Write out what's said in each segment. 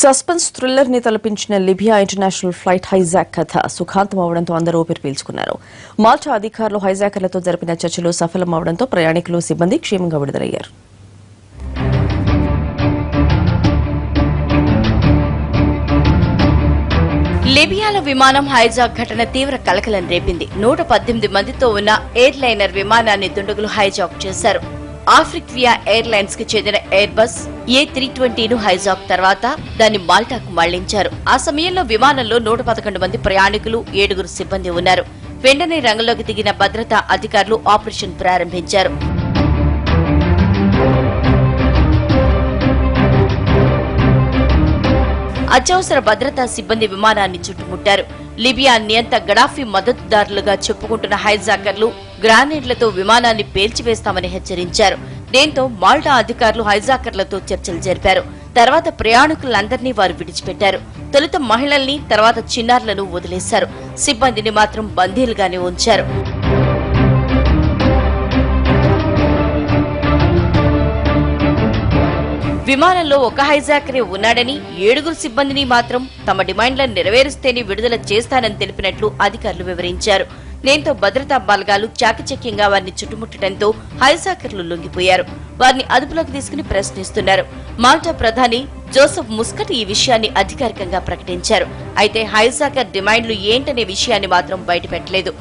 Suspense thriller ని తలపించిన Libya international flight hijack కథ సుఖాంతం అవడంతో అందరూ ఊపిరి పీల్చుకున్నారు. మాల్టా అధికారులు హైజాకర్లతో జరిపిన చర్చలు సఫలం అవడంతో ప్రయాణికులు సిబ్బంది క్షేమంగా విడుదలయ్యారు. లిబియాలో విమానం హైజాక్ ఘటన తీవ్ర కలకలం రేపింది. 118 మందితో ఉన్న ఎయిర్లైనర్ విమానాన్ని దుండగులు హైజాక్ చేశారు. ఆఫ్రిక్వియా ఎయిర్లైన్స్ కి చెందిన ఎయిర్ బస్ A320ను హైజాక్ తర్వాత దాన్ని మాల్టాకు మళ్లించారు. ఆ సమయంలో విమానంలో 111 మంది ప్రయాణికులు, 7 సిబ్బంది ఉన్నారు. వెంటనే రంగంలోకి దిగిన భద్రతా అధికారులు ఆపరేషన్ ప్రారంభించారు. అత్యవసర భద్రతా సిబ్బంది విమానాన్ని చుట్టుముట్టారు. లిబియా నియంత గడాఫీ మద్దతుదారులుగా చెప్పుకుంటున్న హైజాకర్లు గ్రానేడ్లతో విమానాన్ని పేల్చివేస్తామని హెచ్చరించారు. దీంతో మాల్టా అధికారులు హైజాకర్లతో చర్చలు జరిపారు. తర్వాత ప్రయాణికులందరినీ వారు విడిచిపెట్టారు. తొలుత మహిళల్ని, తర్వాత చిన్నారులను వదిలేశారు. సిబ్బందిని మాత్రం బందీలుగానే ఉంచారు. విమానంలో ఒక హైజాకరే ఉన్నాడని, 7 సిబ్బందిని మాత్రం తమ డిమాండ్లను నెరవేరుస్తేనే విడుదల చేస్తానని తెలిపినట్లు అధికారులు వివరించారు. దీంతో భద్రతా బలగాలు చాకచక్యంగా వారిని చుట్టుముట్టడంతో హైజాకర్లు లొంగిపోయారు. వారిని అదుపులోకి తీసుకుని ప్రశ్నిస్తున్నారు. మాల్టా ప్రధాని జోసెఫ్ ముస్కట్ ఈ విషయాన్ని అధికారికంగా ప్రకటించారు. అయితే హైజాకర్ డిమాండ్లు ఏంటనే విషయాన్ని మాత్రం బయటపెట్టలేదు.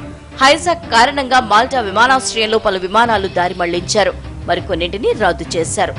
హైజాక్ కారణంగా మాల్టా విమానాశ్రయంలో పలు విమానాలు దారి మళ్లించారు. మరికొన్నింటిని రద్దు చేశారు.